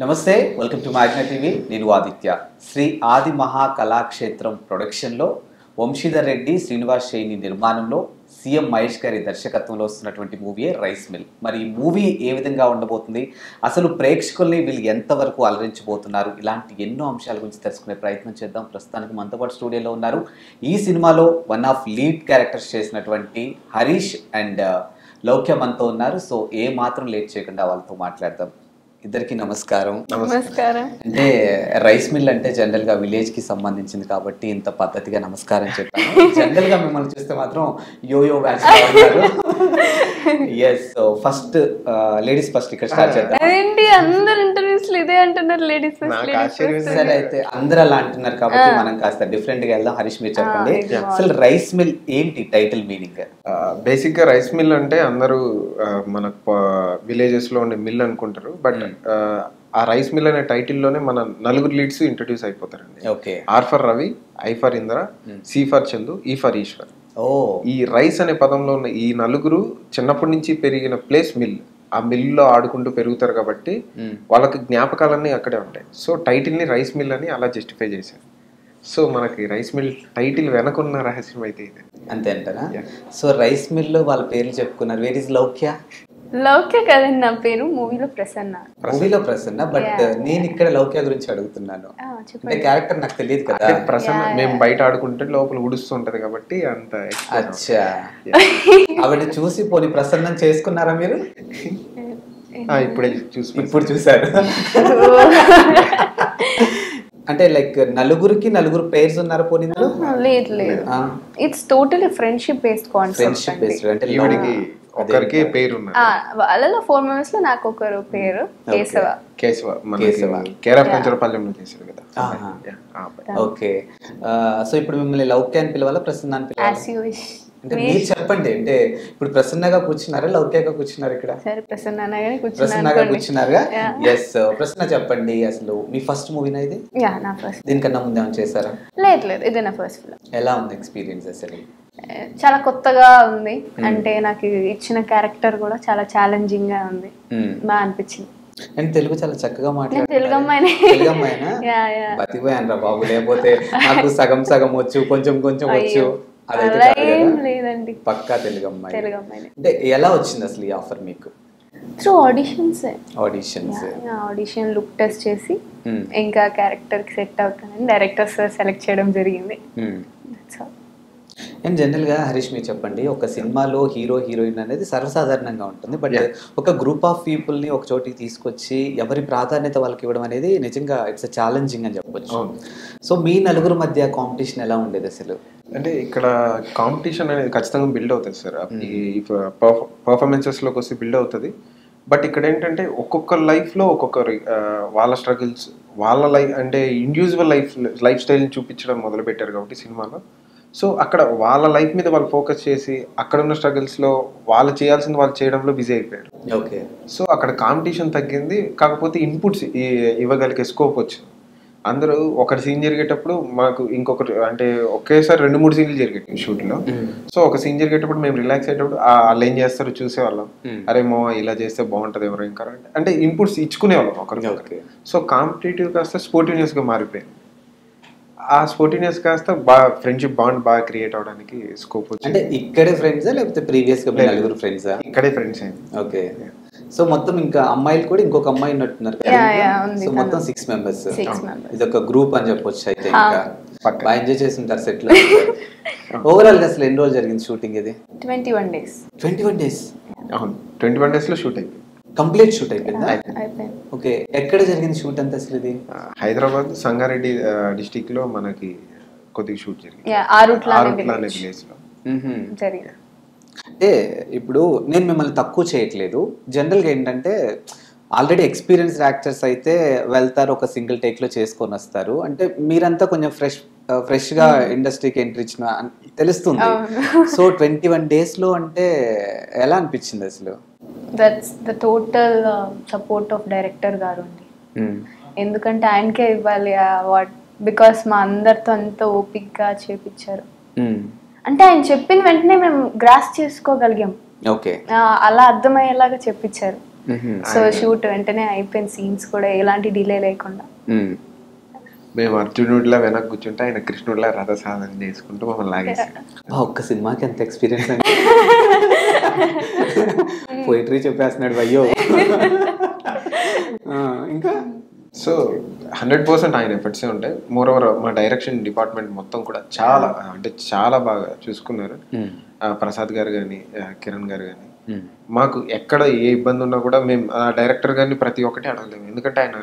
నమస్తే, welcome to మాగ్నా TV. నేను ఆదిత్య. శ్రీ ఆది మహాకళాక్షేత్రం ప్రొడక్షన్లో వంశీధర్ రెడ్డి, శ్రీనివాస్ శైని నిర్మాణంలో సీఎం మహేష్ గారి దర్శకత్వంలో వస్తున్నటువంటి మూవీయే రైస్ మిల్. మరి ఈ మూవీ ఏ విధంగా ఉండబోతుంది, అసలు ప్రేక్షకుల్ని వీళ్ళు ఎంతవరకు అలరించబోతున్నారు, ఇలాంటి ఎన్నో అంశాల గురించి తెలుసుకునే ప్రయత్నం చేద్దాం. ప్రస్తుతానికి మనతో పాటు స్టూడియోలో ఉన్నారు ఈ సినిమాలో వన్ ఆఫ్ లీడ్ క్యారెక్టర్స్ చేసినటువంటి హరీష్ అండ్ లౌక్య మనతో ఉన్నారు. సో ఏ మాత్రం లేట్ చేయకుండా వాళ్ళతో మాట్లాడదాం. ఇద్దరికి నమస్కారం. నమస్కారం. అంటే రైస్ మిల్ అంటే జనరల్ గా విలేజ్ కి సంబంధించింది కాబట్టి ఇంత పద్ధతిగా నమస్కారం చెప్పాను. జనరల్ గా మిమ్మల్ని చూస్తే మాత్రం yo yo batch. Yes, first ladies first ఇక్కడ స్టార్ట్ చేద్దాం. అదేంటి అందరు ఇంటర్వ్యూస్ లో ఇదే అంటున్నారు, లేడీస్ ఫస్ట్. సరే, అయితే అందరూ అలా అంటున్నారు కాబట్టి మనం కాస్త డిఫరెంట్ గా వెళ్దాం. హరీష్, మీరు చెప్పండి అసలు రైస్ మిల్ ఏంటి, టైటిల్ మీనింగ్? బేసిక్ గా రైస్ మిల్ అంటే అందరూ మనకు విలేజెస్ లో ఉండే మిల్ అనుకుంటారు. బట్ ఆ రైస్ మిల్ అనే టైటిల్ లోనే మన నలుగురు లీడ్స్ ఇంట్రడ్యూస్ అయిపోతారండి. Okay. R for Ravi, I for Indra, C for Chandu, E for Eshwar. ఈ రైస్ అనే పదంలో ఉన్న ఈ నలుగురు చిన్నప్పటి నుంచి పెరిగిన ప్లేస్ మిల్. ఆ మిల్లో ఆడుకుంటూ పెరుగుతారు కాబట్టి వాళ్ళకి జ్ఞాపకాలన్నీ అక్కడే ఉంటాయి. సో టైటిల్ ని రైస్ మిల్ అని అలా జస్టిఫై చేశారు. సో మనకి రైస్ మిల్ టైటిల్ వెనకున్న రహస్యం అయితే ఇది. అంతే అంటారా? సో రైస్ మిల్ లో వాళ్ళ పేర్లు చెప్పుకున్నారు. Where is Loukya? లౌక్య కదండి నా పేరు, మూవీలో ప్రసన్న. మూవీలో ప్రసన్న, బట్ నేను ఇక్కడ లౌక్య గురించి అడుగుతున్నాను. అంటే క్యారెక్టర్ నాకు తెలియదు కదా. ప్రసన్న మేము బయట ఆడుకుంటే లోపల ఉడుస్తుంటది కాబట్టి అంత. అచ్చా, ఆవిడ చూసి పోనీ ప్రసన్నం చేసుకున్నారా మీరు? ఇప్పుడే ఇప్పుడు చూసారు. అంటే లైక్ నలుగురు పేర్స్ ఉన్నారు పోనీ? లేదు లేదు, it's totally friendship based concept. Friendship based అంటే ఒకరికి పేరు ఉన్నది. వాళ్ళలో 4 మెంబర్స్ లో నాకు ఒకరు పేరు కేశవ. కేశవ కేర్ ఆఫ్ కంచరపాలెంలో చేశారు కదా. ఓకే. సో ఇప్పుడు మిమ్మల్ని లౌక్య అని పిలవాలా, ప్రసన్న అని పిలవాలా? అంటే మీరు చెప్పండి. అంటే ఇప్పుడు ప్రసన్నగా కూర్చున్నారా, లౌక్యగా కూర్చున్నారు ఇక్కడ? సరే, ప్రసన్నగా కూర్చున్నారుగా. ఎస్, ప్రసన్న చెప్పండి, అసలు మీ ఫస్ట్ మూవీనా ఇది? నా ఫస్ట్. దీనికన్నా ముందు ఏమైనా చేశారా? లేదు, ఇదే నా ఫస్ట్ ఫిల్మ్. ఎలా ఉంది ఎక్స్పీరియన్స్ అసలు? చాలా కొత్తగా ఉంది. అంటే నాకు ఇచ్చిన క్యారెక్టర్ కూడా చాలా ఛాలెంజింగ్ గా ఉంది, బాగా అనిపించింది. అండ్ తెలుగు చాలా చక్కగా మాట్లాడారు. తెలుగు అమ్మాయినా బతిపోయాను రా బాబు, లేకపోతే నాకు సగం సగం వచ్చు, కొంచెం కొంచెం వచ్చు. లేదండి, పక్కా తెలుగు అమ్మాయి. అంటే ఎలా వచ్చింది అసలు ఈ ఆఫర్ మీకు? Through auditions. Audition look test చేసి ఇంకా క్యారెక్టర్ కి సెట్ అవుతానని డైరెక్టర్స్ సెలెక్ట్ చేయడం జరిగింది. అండ్ జనరల్గా హరీష్, మీరు చెప్పండి, ఒక సినిమాలో హీరో హీరోయిన్ అనేది సర్వసాధారణంగా ఉంటుంది. బట్ ఒక గ్రూప్ ఆఫ్ పీపుల్ని ఒక చోటికి తీసుకొచ్చి ఎవరి ప్రాధాన్యత వాళ్ళకి ఇవ్వడం అనేది నిజంగా ఇట్స్ ఛాలెంజింగ్ అని చెప్పొచ్చు. సో మీ నలుగురు మధ్య కాంపిటీషన్ ఎలా ఉండేది అసలు? అంటే ఇక్కడ కాంపిటీషన్ అనేది ఖచ్చితంగా బిల్డ్ అవుతుంది సార్. ఈ పర్ఫార్మెన్సెస్లోకి వస్తే బిల్డ్ అవుతుంది. బట్ ఇక్కడ ఏంటంటే ఒక్కొక్క లైఫ్లో ఒక్కొక్కరి వాళ్ళ స్ట్రగుల్స్, వాళ్ళ లైఫ్ అంటే ఇండివిజువల్ లైఫ్ స్టైల్ని చూపించడం మొదలుపెట్టారు కాబట్టి సినిమాలో. సో అక్కడ వాళ్ళ లైఫ్ మీద వాళ్ళు ఫోకస్ చేసి అక్కడ ఉన్న స్ట్రగుల్స్లో వాళ్ళు చేయాల్సింది వాళ్ళు చేయడంలో బిజీ అయిపోయారు. ఓకే. సో అక్కడ కాంపిటీషన్ తగ్గింది, కాకపోతే ఇన్పుట్స్ ఇవ్వగలిగే స్కోప్ వచ్చింది. అందరూ ఒకటి సీన్ జరిగేటప్పుడు మాకు ఇంకొకటి అంటే ఒకేసారి 2-3 సీన్లు జరిగాయి షూట్లో. సో ఒక సీన్ జరిగేటప్పుడు మేము రిలాక్స్ అయ్యేటప్పుడు వాళ్ళు ఏం చేస్తారో చూసేవాళ్ళం. అరే మో ఇలా చేస్తే బాగుంటుంది ఎవరో ఇంకా అంటే ఇన్పుట్స్ ఇచ్చుకునేవాళ్ళం ఒకరికి. సో కాంపిటేటివ్ కాస్త స్పోర్టివ్నెస్గా మారిపోయింది. ఆ స్పోర్టివ్నెస్ కాస్త బాగా ఫ్రెండ్షిప్ బాండ్ బాగా క్రియేట్ అవడానికి స్కోప్ వచ్చింది. అంటే ఇక్కడే ఫ్రెండ్సా లేకపోతే ప్రీవియస్ గా నలుగురు ఫ్రెండ్సా? ఇక్కడే ఫ్రెండ్స్ అయింది. ఓకే. సో మొత్తం ఇంకా అమ్మాయిలు కూడా ఇంకొక అమ్మాయి ఉన్నట్టున్నారు కదా? సో మొత్తం 6 మెంబర్స్. ఇది ఒక గ్రూప్ అని చెప్పొచ్చు. అయితే ఇంకా బాగా ఎంజాయ్ చేస్తుంటారు సెట్ లో. ఓవరాల్ గా అసలు ఎన్ని రోజులు జరిగింది షూటింగ్? ఇది 21 days. 21 days? అవును, 21 days లో షూట్ అయిపోయింది. కంప్లీట్ షూట్ అయిపోయిందా? ఓకే. ఎక్కడ జరిగింది షూట్ అంతా అసలు? ఇది హైదరాబాద్ సంగారెడ్డి డిస్ట్రిక్ట్ లో మనకి కొద్దిగా షూట్ జరిగింది. అంటే ఇప్పుడు నేను మిమ్మల్ని తక్కువ చేయట్లేదు. జనరల్గా ఏంటంటే ఆల్రెడీ ఎక్స్పీరియన్స్డ్ యాక్టర్స్ అయితే వెళ్తారు, ఒక సింగిల్ టేక్లో చేసుకొని వస్తారు. అంటే మీరంతా కొంచెం ఫ్రెష్గా ఇండస్ట్రీకి ఎంట్రీ ఇచ్చిన తెలుస్తుంది. సో 21 daysలో అంటే ఎలా అనిపించింది అసలు? That's the total support of director గారు అండి. ఎందుకంటే ఆయనకే ఇవ్వాలి అవార్డ్. బికాస్ మా అందరితో అంత ఓపిక్గా చేపించారు. అంటే ఆయన చెప్పిన వెంటనే మేము గ్రాస్ చేసుకోగలిగాం. ఓకే. అలా అర్థమయ్యేలాగా చెప్పించారు. సో షూట్ వెంటనే అయిపోయింది, సీన్స్ కూడా ఎలాంటి డిలే లేకుండా. మేము అర్జునుడిలా వెనక్కి కూర్చుంటే ఆయన కృష్ణుడిలా రథ సాధన చేసుకుంటూ మమ్మల్ని లాగేసాడు. ఒక్క సినిమాకి ఎంత ఎక్స్పీరియన్స్ అండి. పోయిటరీ చెప్పేస్తున్నాడు అయ్యో. ఇంకా సో 100% ఆయన ఎఫర్ట్సే ఉంటాయి. మోర్ ఓవర్ మా డైరెక్షన్ డిపార్ట్మెంట్ మొత్తం కూడా చాలా అంటే చాలా బాగా చూసుకున్నారు. ప్రసాద్ గారు కానీ కిరణ్ గారు కానీ మాకు ఎక్కడ ఏ ఇబ్బంది ఉన్నా కూడా మేము డైరెక్టర్ గారిని ప్రతి ఒక్కటి అడగలేము, ఎందుకంటే ఆయన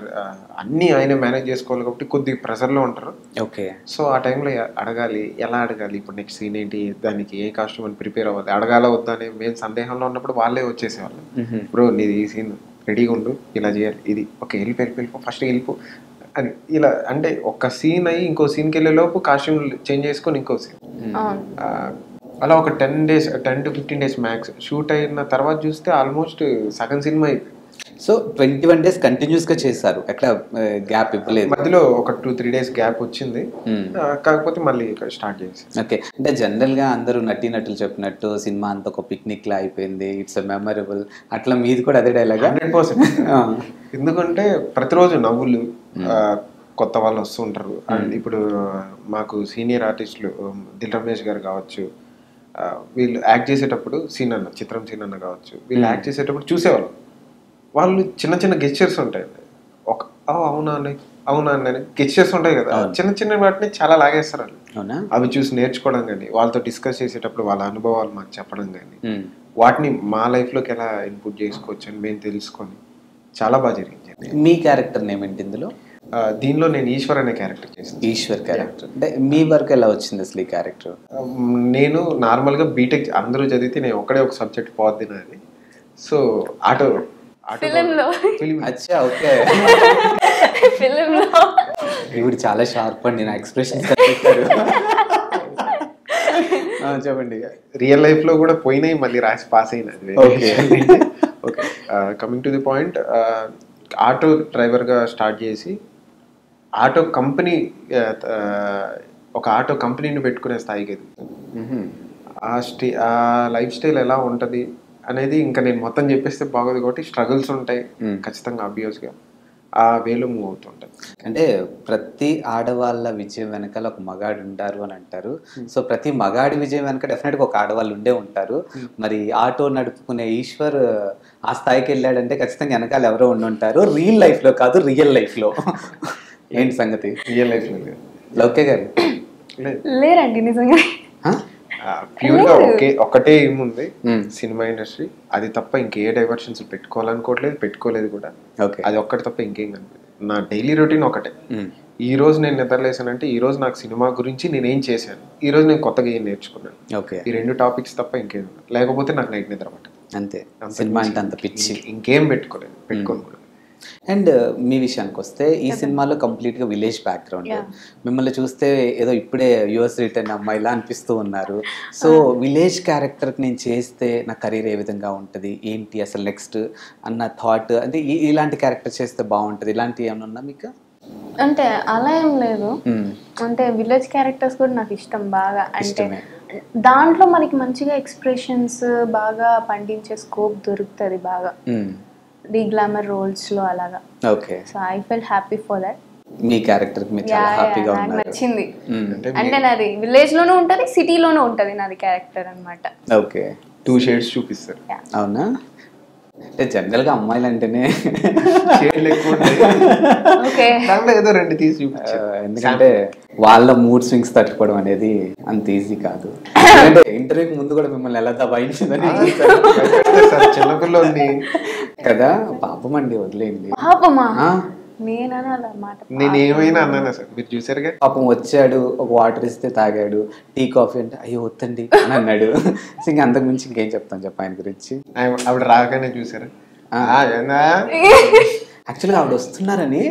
అన్నీ ఆయన మేనేజ్ చేసుకోవాలి కాబట్టి కొద్దిగా ప్రెషర్లో ఉంటారు. ఓకే. సో ఆ టైంలో అడగాలి, ఎలా అడగాలి, ఇప్పుడు నెక్స్ట్ సీన్ ఏంటి, దానికి ఏ కాస్ట్యూమ్ అని ప్రిపేర్ అవ్వాలి, అడగాల వద్దా అని మేము సందేహంలో ఉన్నప్పుడు వాళ్ళే వచ్చేసేవాళ్ళు. బ్రో నీది ఈ సీన్ రెడీగా ఉండు, ఇలా చేయాలి, ఇది ఓకే వెళ్ళిపో ఫస్ట్ వెళ్ళిపో అని ఇలా. అంటే ఒక సీన్ అయ్యి ఇంకో సీన్కి వెళ్ళే లోపు కాస్ట్యూమ్ చేంజ్ చేసుకొని ఇంకో సీన్ అలా ఒక 10 to 15 days మ్యాక్స్ షూట్ అయిన తర్వాత చూస్తే ఆల్మోస్ట్ సగం సినిమా అయిపోయింది. సో 21 days కంటిన్యూస్ గా చేశారు, ఎక్కడ గ్యాప్ ఇవ్వలేదు. మధ్యలో ఒక 2-3 days గ్యాప్ వచ్చింది, కాకపోతే మళ్ళీ స్టార్ట్ చేసి. ఓకే. అంటే జనరల్ గా అందరూ నటీనటులు చెప్పినట్టు సినిమా అంతా ఒక పిక్నిక్ లా అయిపోయింది, ఇట్స్ మెమరబుల్, అట్లా మీది కూడా అదే డైలాగ్? 100%. ఎందుకంటే ప్రతిరోజు నవ్వులు, కొత్త వాళ్ళు వస్తూ ఉంటారు. అండ్ ఇప్పుడు మాకు సీనియర్ ఆర్టిస్టులు దిల్ రమేష్ గారు కావచ్చు, వీళ్ళు యాక్ట్ చేసేటప్పుడు చిత్రం సీన్ అన్న కావచ్చు, వీళ్ళు యాక్ట్ చేసేటప్పుడు చూసేవాళ్ళు, వాళ్ళు చిన్న చిన్న గెస్చర్స్ ఉంటాయి, ఒక అవునా అని గెస్చర్స్ ఉంటాయి కదా, చిన్న చిన్న వాటిని చాలా లాగేస్తారు వాళ్ళు. అవి చూసి నేర్చుకోవడం కానీ, వాళ్ళతో డిస్కస్ చేసేటప్పుడు వాళ్ళ అనుభవాలు మాకు చెప్పడం కానీ, వాటిని మా లైఫ్లోకి ఎలా ఇన్పుట్ చేసుకోవచ్చు అని మేము తెలుసుకొని చాలా బాగా జరిగింది. మీ క్యారెక్టర్ నేమ్ ఏంటి ఇందులో? దీనిలో నేను ఈశ్వర్ అనే క్యారెక్టర్ చేశాను. ఈశ్వర్ క్యారెక్టర్ అంటే మీ వర్క్ ఎలా వచ్చింది అసలు ఈ క్యారెక్టర్? నేను నార్మల్గా బీటెక్ అందరూ చదివితే నేను ఒక్కడే ఒక సబ్జెక్ట్ పోద్ది నాది. సో ఆటో అచ్చా ఓకే. ఇప్పుడు చాలా షార్ప్ అండి, నా ఎక్స్ప్రెషన్స్ చెప్పండి. రియల్ లైఫ్ లో కూడా పోయినాయి, మళ్ళీ రాసి పాస్ అయినది. Okay. Coming to the point, auto డ్రైవర్గా స్టార్ట్ చేసి ఆటో కంపెనీ, ఒక ఆటో కంపెనీని పెట్టుకునే స్థాయికి ఎదుగుతాను. ఆ లైఫ్ స్టైల్ ఎలా ఉంటుంది అనేది ఇంకా నేను మొత్తం చెప్పేస్తే బాగోదు కాబట్టి స్ట్రగుల్స్ ఉంటాయి ఖచ్చితంగా, ఆబ్వియస్గా ఆ వేలో మూవ్ అవుతుంటాయి. అంటే ప్రతి ఆడవాళ్ళ విజయం వెనకాల ఒక మగాడు ఉంటారు అని అంటారు. సో ప్రతి మగాడి విజయం వెనక డెఫినెట్గా ఒక ఆడవాళ్ళు ఉండే ఉంటారు. మరి ఆటో నడుపుకునే ఈశ్వర్ ఆ స్థాయికి వెళ్ళాడంటే ఖచ్చితంగా వెనకాల ఎవరో ఉండి ఉంటారు, రియల్ లైఫ్లో కాదు రియల్ లైఫ్లో. ఏంటి సంగతి? రియల్ లైఫ్లో లౌకే గారు లేరండి నిజంగా. ప్యూర్గా ఒకటే ఏముంది సినిమా ఇండస్ట్రీ, అది తప్ప ఇంకే డైవర్షన్స్ పెట్టుకోలేదు కూడా. అది ఒక్కటి తప్ప ఇంకేం కనిపించదు. నా డైలీ రొటీన్ ఒకటే. ఈ రోజు నేను నిద్రలేసానంటే ఈ రోజు నాకు సినిమా గురించి నేనేం చేశాను, ఈ రోజు నేను కొత్తగా ఏం నేర్చుకున్నాను, ఈ 2 టాపిక్స్ తప్ప ఇంకేం, లేకపోతే నాకు నైట్ నిద్ర పట్టదు అంతే. సినిమా అంటే అంత పిచ్చి, ఇంకేం పెట్టుకోను. అండ్ మీ విషయానికి వస్తే ఈ సినిమాలో కంప్లీట్గా విలేజ్ బ్యాక్గ్రౌండ్, మిమ్మల్ని చూస్తే ఏదో ఇప్పుడే యుఎస్ రిటర్న్ అమ్మాయిలా అనిపిస్తూ ఉన్నారు. సో విలేజ్ క్యారెక్టర్కి నేను చేస్తే నా కెరీర్ ఏ విధంగా ఉంటుంది, ఏంటి అసలు నెక్స్ట్ అన్న థాట్, అంటే ఇలాంటి క్యారెక్టర్ చేస్తే బాగుంటుంది, ఇలాంటివి ఏమైనా ఉన్నా మీకు? అంటే అలా ఏం లేదు, అంటే విలేజ్ క్యారెక్టర్స్ కూడా నాకు ఇష్టం బాగా. అంటే దాంట్లో మనకి మంచిగా ఎక్స్ప్రెషన్స్ బాగా పండించే స్కోప్ దొరుకుతుంది బాగా, ది గ్లామర్ రోల్స్ లో అలాగా. Okay. So I felt happy for that. Me character కి చాలా హ్యాపీగా ఉన్నారు, నచ్చింది. అంటే నాది విలేజ్ లోనూ ఉంటది, సిటీలోనూ ఉంటది నాది క్యారెక్టర్ అన్నమాట. ఓకే. 2 షేడ్స్ చూపిస్తారు. అవునా? అంటే జనరల్ గా అమ్మాయిలు అంటేనే షేడ్లు ఎక్కువ ఉంటాయి, దాంట్లో ఏదో 2 తీసి చూపించారు. ఎందుకంటే వాళ్ళ మూడ్ స్వింగ్స్ తట్టుకోవడం అనేది అంత ఈజీ కాదు. అంటే ఇంటర్వ్యూకి ముందు కూడా మిమ్మల్ని ఎలా దబాయించిందని చిన్నపిల్లని కదా, పాపం అండి, వదిలేయండి. పాపమా? నేను ఏమైనా అన్నానా సార్? మీరు చూసారుగా, పాపం వచ్చాడు, ఒక వాటర్ ఇస్తే తాగాడు, టీ కాఫీ అంటే అయ్యో వద్దండి అని అన్నాడు. ఇంకా అంతకు మించి ఇంకేం చెప్తాను చెప్ప ఆయన గురించి. ఆవిడ రాగానే చూసారా? యాక్చువల్గా ఆవిడ వస్తున్నారని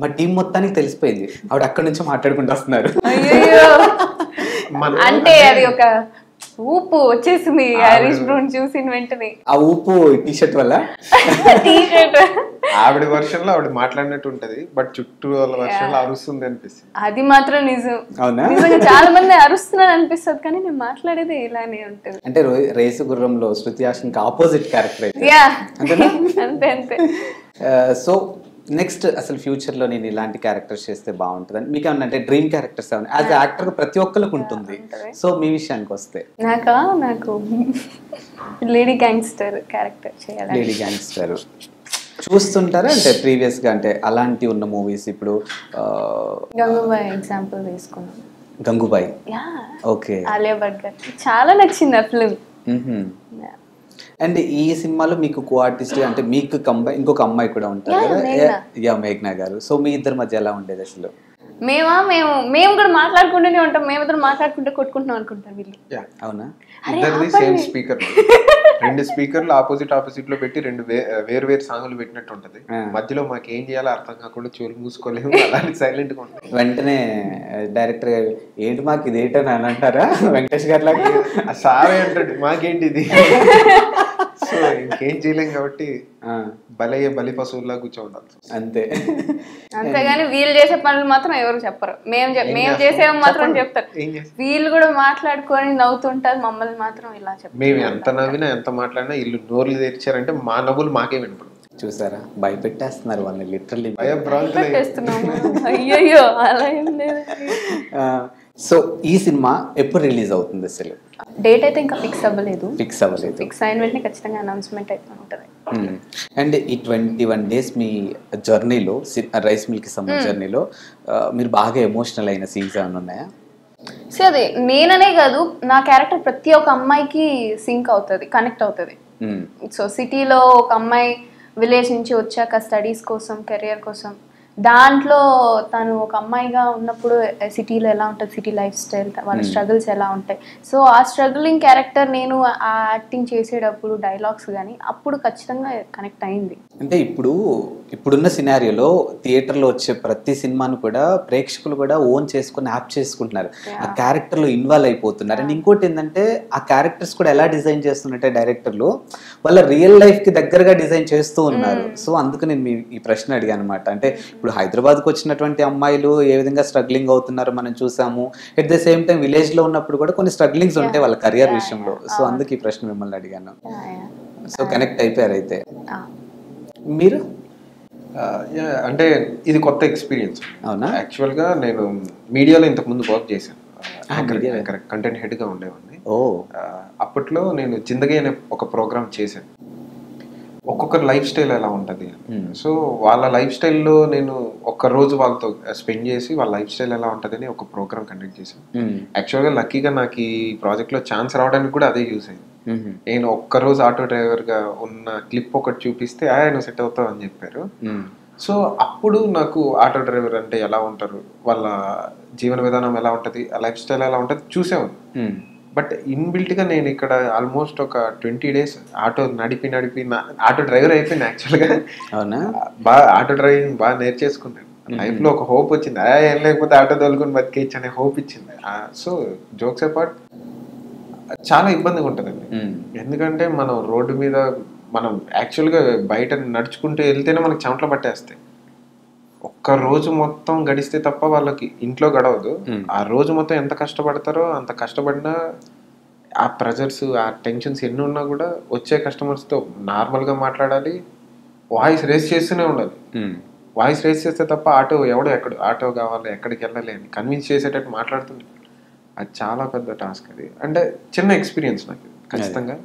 మా టీం మొత్తానికి తెలిసిపోయింది, ఆవిడ అక్కడి నుంచి మాట్లాడుకుంటూ వస్తున్నారు. అంటే అది ఒక ఊపు వచ్చేసింది హరీష్ బ్రూన్ చూసిన వెంటనే. ఆ ఊపు టీ షర్ట్ వల్ల టీ-షర్ట్ ఆవిడ వర్షన్ లో ఆవిడ మాట్లాడినట్టు ఉంటది, బట్ చుట్టూ వాళ్ళ వర్షన్ లో అరుస్తుంది అనిపిస్తుంది. అది మాత్రం నిజం. అవునా? నిజంగా చాలా మంది అరుస్తున్నారు అనిపిస్తుంది, కానీ నేను మాట్లాడేది ఇలానే ఉంటుంది. అంటే రేసు గుర్రంలో శృతి హాసన్ కి ఆపోజిట్ క్యారెక్టర్ అయితే యా అంతేనా? అంతే అంతే. సో నెక్స్ట్ అసలు ఫ్యూచర్ లో నేను ఇలాంటి క్యారెక్టర్స్ చేస్తే బాగుంటుంది మీకు ఏమన్నా అంటే డ్రీమ్ క్యారెక్టర్స్ ఏమన్నా యాజ్ యాక్టర్ ప్రతి ఒక్కరికి ఉంటుంది. సో మీ విషయానికి వస్తే నాకు లేడీ గ్యాంగ్స్టర్ క్యారెక్టర్ చేయాలి. లేడీ గ్యాంగ్స్టర్ చూస్తుంటారా అంటే ప్రీవియస్ గా అంటే అలాంటి ఉన్న మూవీస్? ఇప్పుడు గంగూబాయ్ ఎగ్జాంపుల్ తీసుకున్నాం. Gangubai, yeah okay. ఆలియా భట్ గారు చాలా నచ్చింది ఆ ఫిల్మ్. అండ్ ఈ సినిమాలో మీకు కో ఆర్టిస్ట్ అంటే మీకు ఇంకొక అమ్మాయి కూడా ఉంటారు కదా, యా మేఘ్నా గారు. సో మీ ఇద్దరి మధ్య ఎలా ఉండేది అసలు? మేము కూడా మాట్లాడుకుంటూనే ఉంటాం, మేమిద్దరు మాట్లాడుకుంటే కొట్టుకుంటున్నాం అనుకుంటాం వీళ్ళు. అవునా? ఇద్దరిది సేమ్ స్పీకర్, రెండు స్పీకర్లు ఆపోజిట్ లో పెట్టి రెండు వేరు వేరు సాంగులు పెట్టినట్టు ఉంటది. మధ్యలో మాకు ఏం చేయాలో అర్థం కాకుండా చెవులు మూసుకోలేము, అలాంటి సైలెంట్ గా ఉంటుంది. వెంటనే డైరెక్టర్ గారు ఏంటి మాకు ఇది ఏంటని అని అంటారా వెంకటేష్ గారు లాగా? సారే అంటాడు మాకేంటి ఇది. సో ఇంకేం చేయలేం కాబట్టి బలి పశువుల్లా కూర్చోండాలి అంతే. అంతేగాని వీళ్ళు చేసే పనులు మాత్రం ఎవరు చెప్పరు, మేము చేసేవి మాత్రం చెప్తారు. వీళ్ళు కూడా మాట్లాడుకొని నవ్వుతుంటారు, మమ్మల్ని మాత్రం ఇలా చెప్తారు. మేము ఎంత నవ్వినా ఎంత మాట్లాడినా ఇల్లు నోర్లు తెరిచారంటే మా నవ్వులు మాకే వినపడు. చూసారా, భయపెట్టేస్తున్నారు వాళ్ళని లిటరల్లీ. అయ్యయ్యో అలా ఏం లేదు. సో ఈ సినిమా ఎప్పుడు రిలీజ్ అవుతుంది అసలు? డేట్ అయితే ఇంకా ఫిక్స్ అవ్వలేదు. ఫిక్స్ అయిన వెంటనే ఖచ్చితంగా అనౌన్స్మెంట్ అయితే ఉంటుంది. అండ్ ఈ 21 days మీ జర్నీలో, రైస్ మిల్క్ సంబంధించిన జర్నీలో మీరు బాగా ఎమోషనల్ అయిన సీన్స్ ఏమైనా ఉన్నాయా? సో అది నేననే కాదు, నా క్యారెక్టర్ ప్రతి ఒక్క అమ్మాయికి సింక్ అవుతుంది, కనెక్ట్ అవుతుంది. సో సిటీలో ఒక అమ్మాయి విలేజ్ నుంచి వచ్చాక స్టడీస్ కోసం, కెరియర్ కోసం, దాంట్లో తను ఒక అమ్మాయిగా ఉన్నప్పుడు సిటీలో ఎలా ఉంటుంది, సిటీ లైఫ్ స్టైల్, వాళ్ళ స్ట్రగుల్స్ ఎలా ఉంటాయి. సో ఆ స్ట్రగులింగ్ క్యారెక్టర్ నేను ఆ యాక్టింగ్ చేసేటప్పుడు డైలాగ్స్ కానీ అప్పుడు ఖచ్చితంగా కనెక్ట్ అయింది. అంటే ఇప్పుడున్న సినారియోలో థియేటర్లో వచ్చే ప్రతి సినిమాను కూడా ప్రేక్షకులు కూడా ఓన్ చేసుకుని యాప్ చేసుకుంటున్నారు, ఆ క్యారెక్టర్లో ఇన్వాల్వ్ అయిపోతున్నారు. అండ్ ఇంకోటి ఏంటంటే ఆ క్యారెక్టర్స్ కూడా ఎలా డిజైన్ చేస్తున్నట్టే డైరెక్టర్లు వాళ్ళ రియల్ లైఫ్కి దగ్గరగా డిజైన్ చేస్తూ ఉన్నారు. సో అందుకు నేను ఈ ప్రశ్న అడిగాను అనమాట. అంటే ఇప్పుడు హైదరాబాద్కి వచ్చినటువంటి అమ్మాయిలు ఏ విధంగా స్ట్రగ్లింగ్ అవుతున్నారో మనం చూసాము. ఎట్ ద సేమ్ టైం విలేజ్లో ఉన్నప్పుడు కూడా కొన్ని స్ట్రగ్లింగ్స్ ఉంటాయి వాళ్ళ కెరియర్ విషయంలో. సో అందుకు ఈ ప్రశ్న మిమ్మల్ని అడిగాను. సో కనెక్ట్ అయిపోయారు అయితే మీరు? అంటే ఇది కొత్త ఎక్స్పీరియన్స్. అవునా? యాక్చువల్గా నేను మీడియాలో ఇంతకుముందు వర్క్ చేశాను, కంటెంట్ హెడ్గా ఉండేవాడిని. అప్పట్లో నేను జిందగీ అనే ఒక ప్రోగ్రామ్ చేశాను. ఒక్కొక్కరి లైఫ్ స్టైల్ ఎలా ఉంటుంది, సో వాళ్ళ లైఫ్ స్టైల్లో నేను ఒక్కరోజు వాళ్ళతో స్పెండ్ చేసి వాళ్ళ లైఫ్ స్టైల్ ఎలా ఉంటుంది అని ఒక ప్రోగ్రామ్ కండక్ట్ చేశాను. యాక్చువల్గా లక్కీగా నాకు ఈ ప్రాజెక్ట్లో ఛాన్స్ రావడానికి కూడా అదే యూస్ అయింది. నేను ఒక్కరోజు ఆటో డ్రైవర్గా ఉన్న క్లిప్ ఒకటి చూపిస్తే నువ్వు సెట్ అవుతావు అని చెప్పారు. సో అప్పుడు నాకు ఆటో డ్రైవర్ అంటే ఎలా ఉంటారు, వాళ్ళ జీవన విధానం ఎలా ఉంటుంది, లైఫ్ స్టైల్ ఎలా ఉంటుంది చూసేవాడిని. బట్ ఇన్బిల్ట్గా నేను ఇక్కడ ఆల్మోస్ట్ ఒక 20 days ఆటో నడిపి ఆటో డ్రైవర్ అయిపోయింది. యాక్చువల్గా బాగా ఆటో డ్రైవింగ్ బాగా నేర్చేసుకున్నాను. లైఫ్లో ఒక హోప్ వచ్చింది, ఏం లేకపోతే ఆటో తోలుకొని బతికేయచ్చు అనే హోప్ ఇచ్చింది. సో జోక్స్ అపార్ట్ చాలా ఇబ్బందిగా ఉంటుందండి. ఎందుకంటే మనం రోడ్డు మీద మనం యాక్చువల్గా బయట నడుచుకుంటూ వెళ్తేనే మనకి చెమటలు పట్టేస్తాయి. ఒక్క రోజు మొత్తం గడిస్తే తప్ప వాళ్ళకి ఇంట్లో గడవదు. ఆ రోజు మొత్తం ఎంత కష్టపడతారో అంత కష్టపడినా ఆ ప్రెజర్స్, ఆ టెన్షన్స్ ఎన్ని ఉన్నా కూడా వచ్చే కస్టమర్స్తో నార్మల్గా మాట్లాడాలి, వాయిస్ రేస్ చేస్తూనే ఉండాలి. వాయిస్ రేస్ చేస్తే తప్ప ఆటో కావాలి, ఎక్కడికి వెళ్ళాలి అని కన్విన్స్ చేసేటట్టు మాట్లాడుతుంది. అది చాలా పెద్ద టాస్క్. అది అంటే చిన్న ఎక్స్పీరియన్స్ నాకు ఖచ్చితంగా.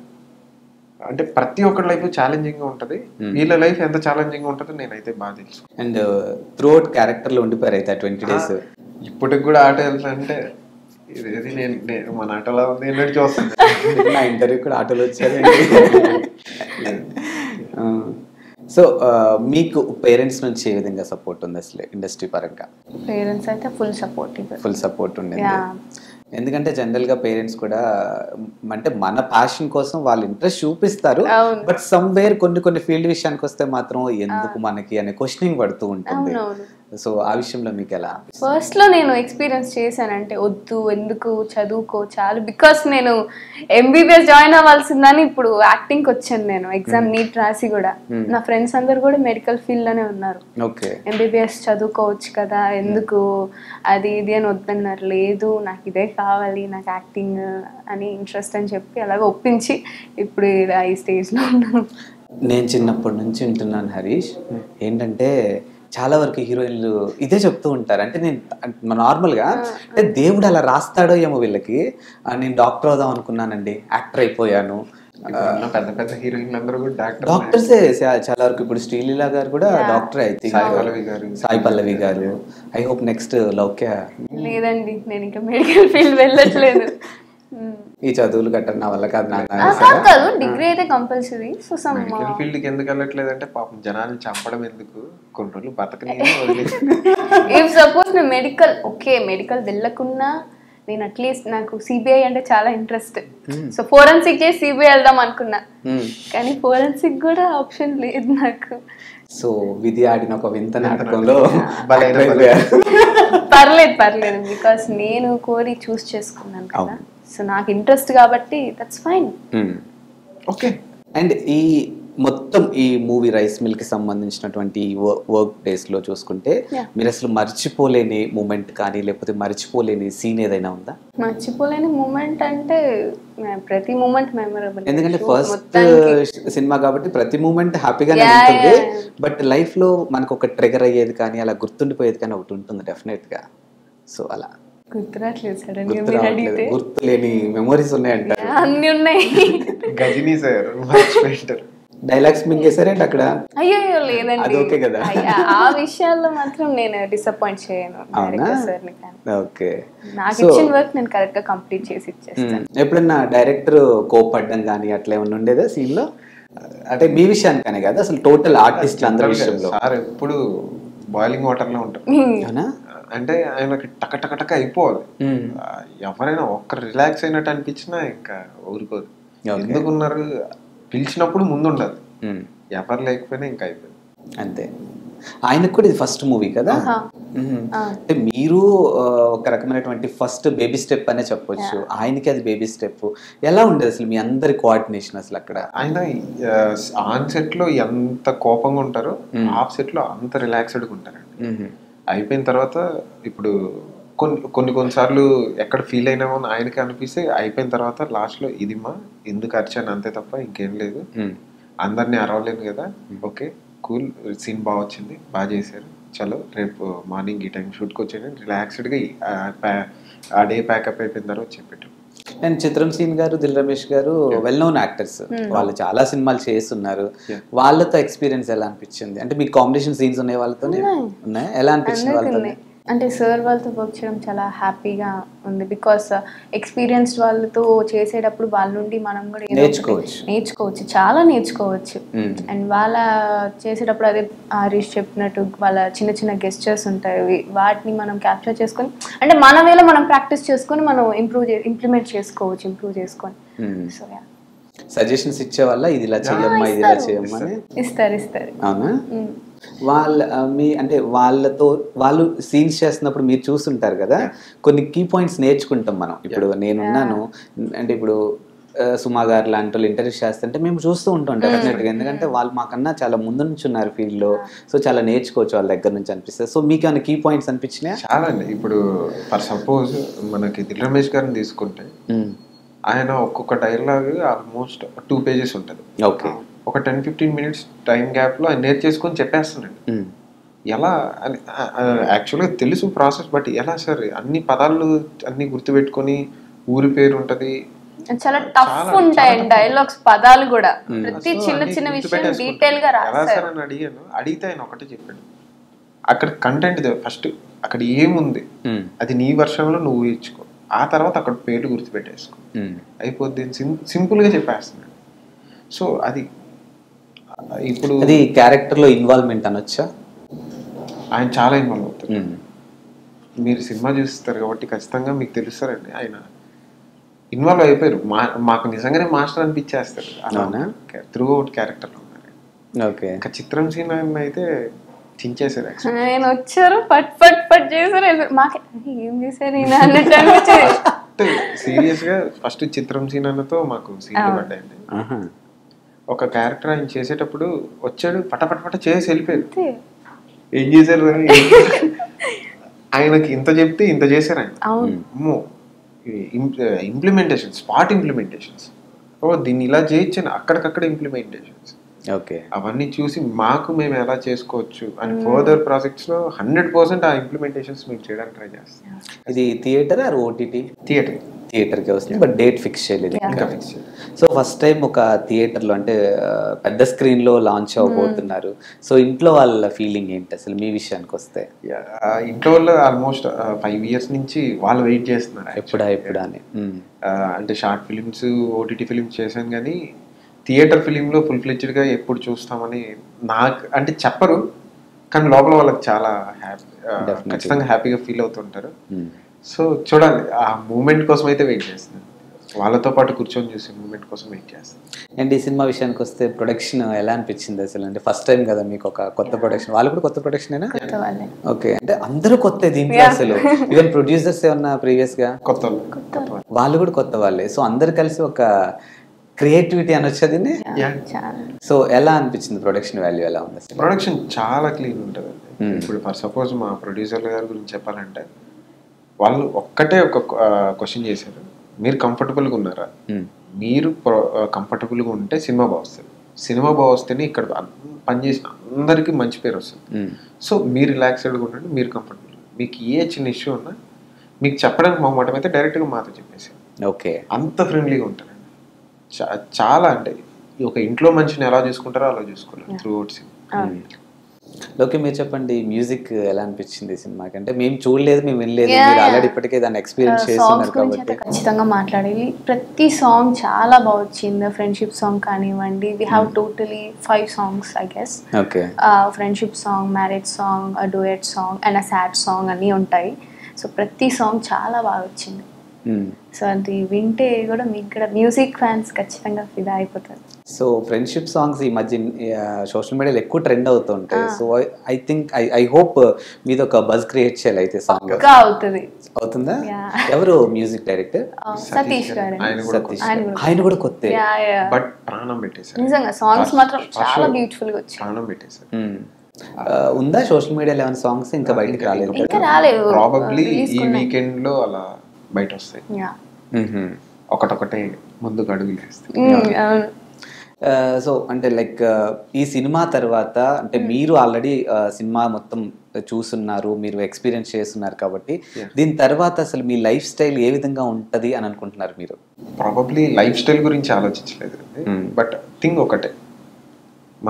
అంటే ప్రతి ఒక్కరి లైఫ్ ఛాలెంజింగ్ గా ఉంటది, వీళ్ళ లైఫ్ ఎంత ఛాలెంజింగ్ ఉంటుందో నేనైతే బాగా తెలుసు. అండ్ త్రూఅవుట్ క్యారెక్టర్ లో ఉండిపోయారు అయితే 20 days. ఇప్పటికి కూడా ఆటో వెళ్తా అంటే ఇది నేను మన ఆటోలో నేను చూస్తాను. నా ఇంటర్వ్యూ కూడా ఆటోలో వచ్చారు. సో మీకు పేరెంట్స్ నుంచి ఏ విధంగా సపోర్ట్ ఉంది అసలు ఇండస్ట్రీ పరంగా? పేరెంట్స్ అయితే ఫుల్ సపోర్ట్ ఉండేది. ఎందుకంటే జనరల్గా పేరెంట్స్ కూడా అంటే మన ప్యాషన్ కోసం వాళ్ళు ఇంట్రెస్ట్ చూపిస్తారు, బట్ సమ్వేర్ కొన్ని ఫీల్డ్ విషయానికి వస్తే మాత్రం ఎందుకు మనకి అనే క్వశ్చనింగ్ పడుతూ ఉంటుంది. సో ఆ విషయంలో మీకు ఎలా? ఫస్ట్ లో నేను ఎక్స్పీరియన్స్ చేశానంటే వద్దు, ఎందుకు చదువుకో చాలు, బికాస్ నేను ఎంబీబీఎస్ జాయిన్ అవ్వాల్సిందని ఇప్పుడు యాక్టింగ్ కి వచ్చాను. నేను ఎగ్జామ్ నీట్ రాసి కూడా నా ఫ్రెండ్స్ అందరు కూడా మెడికల్ ఫీల్డ్ లోనే ఉన్నారు. ఎంబీబీఎస్ చదువుకోవచ్చు కదా, ఎందుకు అది ఇది అని వద్దన్నారు. లేదు నాకు ఇదే కావాలి, నాకు యాక్టింగ్ అని ఇంట్రెస్ట్ అని చెప్పి అలాగే ఒప్పించి ఇప్పుడు ఈ స్టేజ్ లో ఉన్నాను. నేను చిన్నప్పటి నుంచి వింటున్నాను హరీష్, ఏంటంటే చాలా వరకు హీరోయిన్లు ఇదే చెప్తూ ఉంటారు. అంటే నేను నార్మల్గా అంటే దేవుడు అలా రాస్తాడో ఏమో వీళ్ళకి, నేను డాక్టర్ అవుదాం అనుకున్నానండి, యాక్టర్ అయిపోయాను. పెద్ద పెద్ద హీరోయిన్లు అందరూ కూడా డాక్టర్సే చాలా వరకు. ఇప్పుడు శ్రీలీల గారు కూడా డాక్టర్ అయితే, సాయి పల్లవి గారు. I hope next Loukya. లేదండి, నేను ఇంకా మెడికల్ ఫీల్డ్ వెళ్ళట్లేదు. ఈ చదువులు కట్టడం నా వల్ల కాదు. కాదు, డిగ్రీ అయితే కంపల్సరీ. సో మెడికల్ ఫీల్డ్ కి ఎందుకు వెళ్ళట్లేదు అంటే పాపం జనాన్ని చంపడం ఎందుకు, కొన్ని రోజులు బతకని. ఇఫ్ సపోజ్ నేను మెడికల్ వెళ్ళకున్నా, నేను అట్లీస్ట్ నాకు సిబిఐ అంటే చాలా ఇంట్రెస్ట్. సో ఫోరెన్సిక్ చేసి సిబిఐ వెళ్దాం అనుకున్నా, కానీ ఫోరెన్సిక్ కూడా ఆప్షన్ లేదు నాకు. సో విధి ఆడిన ఒక వింత నాటకంలో పర్లేదు, బికాస్ నేను కోరి చూస్ చేసుకున్నాను కదా. సో నాకు ఇంట్రెస్ట్ కాబట్టి దట్స్ ఫైన్. ఓకే. అండ్ ఈ మొత్తం ఈ మూవీ రైస్ మిల్ కి సంబంధించినటువంటి వర్క్ డేస్ లో చూసుకుంటే మీరు అసలు మర్చిపోలేని మూమెంట్ కానీ లేకపోతే మర్చిపోలేని సీన్ ఏదైనా ఉందా? మర్చిపోలేని మూమెంట్ అంటే ప్రతి మూమెంట్ మెమరబుల్. ఎందుకంటే ఫస్ట్ సినిమా కాబట్టి ప్రతి మూమెంట్ హ్యాపీగానే ఉంటుంది. బట్ లైఫ్ లో మనకు ఒక ట్రిగర్ అయ్యేది కానీ అలా గుర్తుండిపోయేది కానీ ఒకటి ఉంటుంది డెఫినెట్ గా. సో అలా గుర్తులేని మెమోరీస్ ఉన్నాయంట. అన్ని ఉన్నాయి. గజనీ సార్ డైలాగ్స్ మింగేసారేంటి అక్కడ? అయ్యో లేదండి, అది ఓకే కదా. ఆ విషయాల్లో మాత్రం నేను డిసప్పాయింట్ చేయను డైరెక్టర్ సార్ ని. ఓకే, నాకు ఇచ్చిన వర్క్ నేను కరెక్ట్ గా కంప్లీట్ చేసి ఇచ్చేస్తాను. ఎప్పుడన్నా డైరెక్టర్ కోపడ్డం కానీ అట్లా ఏమన్నా ఉండేదా సీన్ లో? అంటే మీ విషయానికనే కదా, అసలు టోటల్ ఆర్టిస్ట్ అందరి విషయంలో. సార్ ఎప్పుడు బాయిలింగ్ వాటర్ లో ఉంటారు. అంటే ఆయనకి టక టక టక అయిపోవాలి. ఎవరైనా ఒక్క రిలాక్స్ అయినట్టు అనిపించినా ఇంకా ఊరుకోదు. ఎందుకున్నారు, పిలిచినప్పుడు ముందు ఉండదు, ఎవరు లేకపోయినా ఇంకా అయిపోయింది అంతే. ఆయనకు కూడా ఇది ఫస్ట్ మూవీ కదా. అంటే మీరు ఒక రకమైనటువంటి ఫస్ట్ బేబీ స్టెప్ అనే చెప్పొచ్చు, ఆయనకి అది బేబీ స్టెప్. ఎలా ఉండేది అసలు మీ అందరి కోఆర్డినేషన్ అసలు అక్కడ? ఆయన ఆన్ సెట్ లో ఎంత కోపంగా ఉంటారో ఆఫ్ సెట్ లో అంత రిలాక్స్డ్గా ఉంటారండి. అయిపోయిన తర్వాత ఇప్పుడు కొన్నిసార్లు ఎక్కడ ఫీల్ అయినామో ఆయనకి అనిపిస్తే అయిపోయిన తర్వాత లాస్ట్ లో ఇదిమా ఎందుకు అరిచాను అంతే తప్ప ఇంకేం లేదు, అందరినీ అరవలేను కదా, ఓకే కూల్, సీన్ బాగా వచ్చింది, బాగా చేశారు, చలో రేపు మార్నింగ్ ఈ టైం షూట్కి వచ్చేయండి, రిలాక్స్డ్గా ఆ డే ప్యాకప్ అయిపోయిన తర్వాత చెప్పేటం. అండ్ చిత్రం సీన్ గారు, దిల్ రమేష్ గారు వెల్ నోన్ యాక్టర్స్, వాళ్ళు చాలా సినిమాలు చేస్తున్నారు. వాళ్ళతో ఎక్స్పీరియన్స్ ఎలా అనిపించింది? అంటే మీకు కాంబినేషన్ సీన్స్ ఉన్నాయి వాళ్ళతోనే ఉన్నాయి, ఎలా అనిపించింది వాళ్ళతో? అంటే సార్ వాళ్ళతో వర్క్ చేయడం చాలా హ్యాపీగా ఉంది. బికాస్ ఎక్స్పీరియన్స్డ్ వాళ్ళతో చేసేటప్పుడు వాళ్ళ నుండి మనం కూడా నేర్చుకోవచ్చు, చాలా నేర్చుకోవచ్చు. అండ్ వాళ్ళ చేసేటప్పుడు అదే హరీష్ చెప్పినట్టు వాళ్ళ చిన్న చిన్న గెస్చర్స్ ఉంటాయి, వాటిని మనం క్యాప్చర్ చేసుకొని అంటే మన వేళ మనం ప్రాక్టీస్ చేసుకొని మనం ఇంప్లిమెంట్ చేసుకోవచ్చు, ఇంప్రూవ్ చేసుకొని. సో సజెషన్స్ ఇచ్చే వల్ల ఇది ఇలా చేయమ్మా, ఇది ఇలా చేయమ్మా ఇస్తారు. అవునా? మీ అంటే వాళ్ళు సీన్స్ చేస్తున్నప్పుడు మీరు చూస్తుంటారు కదా, కొన్ని కీ పాయింట్స్ నేర్చుకుంటాం మనం. ఇప్పుడు నేనున్నాను అంటే ఇప్పుడు సుమా గారు లాంటి వాళ్ళు ఇంటర్వ్యూ చేస్తుంటే మేము చూస్తూ ఉంటాం డెఫినెట్గా, ఎందుకంటే వాళ్ళు మాకన్నా చాలా ముందు నుంచి ఉన్నారు ఫీల్డ్లో. సో చాలా నేర్చుకోవచ్చు వాళ్ళ దగ్గర నుంచి అనిపిస్తుంది. సో మీకు ఏమైనా కీ పాయింట్స్ అనిపించినాయా? చాలా అండి. ఇప్పుడు ఫర్ సపోజ్ మనకి దిల్ రమేష్ గారిని తీసుకుంటే ఆయన ఒక్కొక్క డైలాగ్ ఆల్మోస్ట్ 2 pages ఉంటుంది. ఓకే, ఒక 10-15 minutes టైం గ్యాప్లో ఆయన నేర్చేసుకొని చెప్పేస్తున్నాడు. ఎలా అని యాక్చువల్గా తెలుసు ప్రాసెస్, బట్ ఎలా సార్ అన్ని పదాలు అన్ని గుర్తుపెట్టుకొని, ఊరి పేరు ఉంటుంది, చాలా టఫ్ ఉంటాయి డైలాగ్స్, పదాలు కూడా ప్రతి చిన్న చిన్న విషయం డీటెయిల్ గా రాశారు. అని అడిగితే ఆయన ఒకటే చెప్పాడు, అక్కడ కంటెంట్ ఫస్ట్ అక్కడ ఏముంది అది నీ వర్షంలో నువ్వు ఊహించుకో, ఆ తర్వాత అక్కడ పేరు గుర్తుపెట్టేసుకో, అయిపోద్ది, సింపుల్ గా చెప్పేస్తున్నాడు. సో అది ఇప్పుడు అది క్యారెక్టర్ లో ఇన్వాల్వ్మెంట్ అనొచ్చా? ఆయన చాలా ఇన్వాల్వ్ అవుతారు. మీరు సినిమా చూస్తారు కాబట్టి ఖచ్చితంగా మీకు తెలుస్తారండి, ఆయన ఇన్వాల్వ్ అయిపోయారు. మాకు నిజంగానే మాస్టర్ అనిపించేస్తారు త్రూ అవుట్ క్యారెక్టర్ లో ఉన్నారు. ఓకే, ఇంకా చిత్రం సీన్ అయితే చించేసారు actually. ఆయన వచ్చారు పట్ పట్ పట్ చేశారు మాకు ఏం చేశారు ఈయన అన్నట్టు అనిపించేది. సీరియస్ గా ఫస్ట్ చిత్రం సీన్ అన్నతో మాకు సీన్లు పడ్డాయండి. ఒక క్యారెక్టర్ ఆయన చేసేటప్పుడు వచ్చాడు పట చేసి వెళ్ళిపోయారు. ఏం చేశారు ఆయనకి ఇంత చెప్తే ఇంత చేశారు ఆయన. అమ్మో ఇంప్లిమెంటేషన్ స్పాట్ ఇంప్లిమెంటేషన్స్, ఓ దీన్ని ఇలా చేయొచ్చు అక్కడికక్కడ ఇంప్లిమెంటేషన్స్. ఓకే, అవన్నీ చూసి మాకు మేము ఎలా చేసుకోవచ్చు అని ఫర్దర్ ప్రాజెక్ట్స్ లో 100% ఆ ఇంప్లిమెంటేషన్స్ మేము చేయడానికి ట్రై చేస్తాం. ఇది థియేటర్ ఆర్ ఓటీటీ? థియేటర్కి వస్తుంది, బట్ డేట్ ఫిక్స్ చేయలేదు ఇంకా. సో ఫస్ట్ టైం ఒక థియేటర్లో అంటే పెద్ద స్క్రీన్లో లాంచ్ అవ్వబోతున్నారు. సో ఇంట్లో వాళ్ళ ఫీలింగ్ ఏంటి అసలు మీ విషయానికి వస్తే? ఇంట్లో వాళ్ళు ఆల్మోస్ట్ 5 years నుంచి వాళ్ళు వెయిట్ చేస్తున్నారు ఎప్పుడా అని. అంటే షార్ట్ ఫిలిమ్స్ ఓటీటీ ఫిలిమ్స్ చేశాను కానీ థియేటర్ ఫిలింలో ఫుల్ ఫ్లెడ్జ్డ్గా ఎప్పుడు చూస్తామని నాకు అంటే చెప్పరు, కానీ లోపల వాళ్ళకి చాలా ఖచ్చితంగా హ్యాపీగా ఫీల్ అవుతుంటారు. సో చూడాలి, ఆ మూమెంట్ కోసం అయితే వెయిట్ చేస్తున్నాను. వాళ్ళతో పాటు కూర్చొని చూసే మూమెంట్ కోసం వెయిట్ చేస్తాను. అండ్ ఈ సినిమా విషయానికి వస్తే ప్రొడక్షన్ ఎలా అనిపించింది అసలు? అంటే ఫస్ట్ టైం కదా మీకు ఒక కొత్త ప్రొడక్షన్. వాళ్ళు కూడా కొత్త ప్రొడక్షనేనా? ఓకే, అంటే అందరూ కొత్త దీంట్లో అసలు. ఈవెన్ ప్రొడ్యూసర్స్ ఏమన్నా ప్రీవియస్ గా కొత్త వాళ్ళు కూడా కొత్త వాళ్ళే. సో అందరు కలిసి ఒక క్రియేటివిటీ అనొచ్చు దీన్ని. సో ఎలా అనిపించింది? ప్రొడక్షన్ వాల్యూ ఎలా ఉంది? ప్రొడక్షన్ చాలా క్లీన్ ఉంటుంది. ఇప్పుడు ఫర్ సపోజ్ మా ప్రొడ్యూసర్ గారి గురించి చెప్పాలంటే వాళ్ళు ఒక్కటే ఒక క్వశ్చన్ చేశారు, మీరు కంఫర్టబుల్గా ఉన్నారా? మీరు కంఫర్టబుల్గా ఉంటే సినిమా బాగుస్తుంది. సినిమా బాగొస్తేనే ఇక్కడ పనిచేసిన అందరికీ మంచి పేరు వస్తుంది. సో మీరు రిలాక్స్డ్గా ఉండండి, మీరు కంఫర్టబుల్. మీకు ఏ చిన్న ఇష్యూ ఉన్నా మీకు చెప్పడానికి మొహమాటం అయితే డైరెక్ట్గా మాతో చెప్పేసి. ఓకే, అంత ఫ్రెండ్లీగా ఉంటారండి. చాలా అంటే ఒక ఇంట్లో మనిషిని ఎలా చూసుకుంటారో అలా చూసుకున్నారు త్రూ అవుట్ సినిమా. ఓకే, మీరు చెప్పండి, మ్యూజిక్ ఎలా అనిపించింది సినిమాకి? అంటే మేము చూడలేదు, మేము వినలేదు, మీరు ఆల్రెడీ ఇప్పటికే దాన్ని ఎక్స్పీరియన్స్ చేస్తున్నారు కాబట్టి ఖచ్చితంగా మాట్లాడాలి. ప్రతి సాంగ్ చాలా బాగా వచ్చింది. ఫ్రెండ్షిప్ సాంగ్ కానివ్వండి, we have totally 5 songs I guess. Okay, friendship song, marriage song, duvet song and sad song అన్నీ ఉంటాయి. సో ప్రతి సాంగ్ చాలా బాగా వచ్చింది. సో అది వింటే కూడా మీకు కూడా మ్యూజిక్ ఫ్యాన్స్ ఖచ్చితంగా ఫిదా అయిపోతారు. సో ఫ్రెండ్షిప్ సాంగ్స్ ఈ మధ్య సోషల్ మీడియాలో ఎక్కువ ట్రెండ్ అవుతుంటాయి. So I think I hope మీద ఒక బజ్ క్రియేట్ చేయాలి అయితే సాంగ్. అవుతుందా? ఎవరు మ్యూజిక్ డైరెక్టర్? సతీష్ గారు. ఆయన కూడా కొత్త, బట్ ప్రాణం పెట్టేశారు. నిజంగా సాంగ్స్ మాత్రం చాలా బ్యూటిఫుల్ గా వచ్చాయి. ప్రాణం పెట్టేశారు. ఉందా సోషల్ మీడియాలో ఏమైనా సాంగ్స్? ఇంకా బయటకు రాలేదు. ఇంకా రాలేదు. ప్రాబబ్లీ ఈ వీకెండ్ లో అలా బయట వస్తాయి. ఒకటొకటే ముందుకు అడుగులు వేస్తాయి. సో అంటే లైక్ ఈ సినిమా తర్వాత అంటే మీరు ఆల్రెడీ సినిమా మొత్తం చూస్తున్నారు, మీరు ఎక్స్పీరియన్స్ చేస్తున్నారు కాబట్టి దీని తర్వాత అసలు మీ లైఫ్ స్టైల్ ఏ విధంగా ఉంటది అని అనుకుంటున్నారు మీరు? ప్రాబబ్లీ లైఫ్ స్టైల్ గురించి ఆలోచించలేదు, బట్ థింగ్ ఒకటే,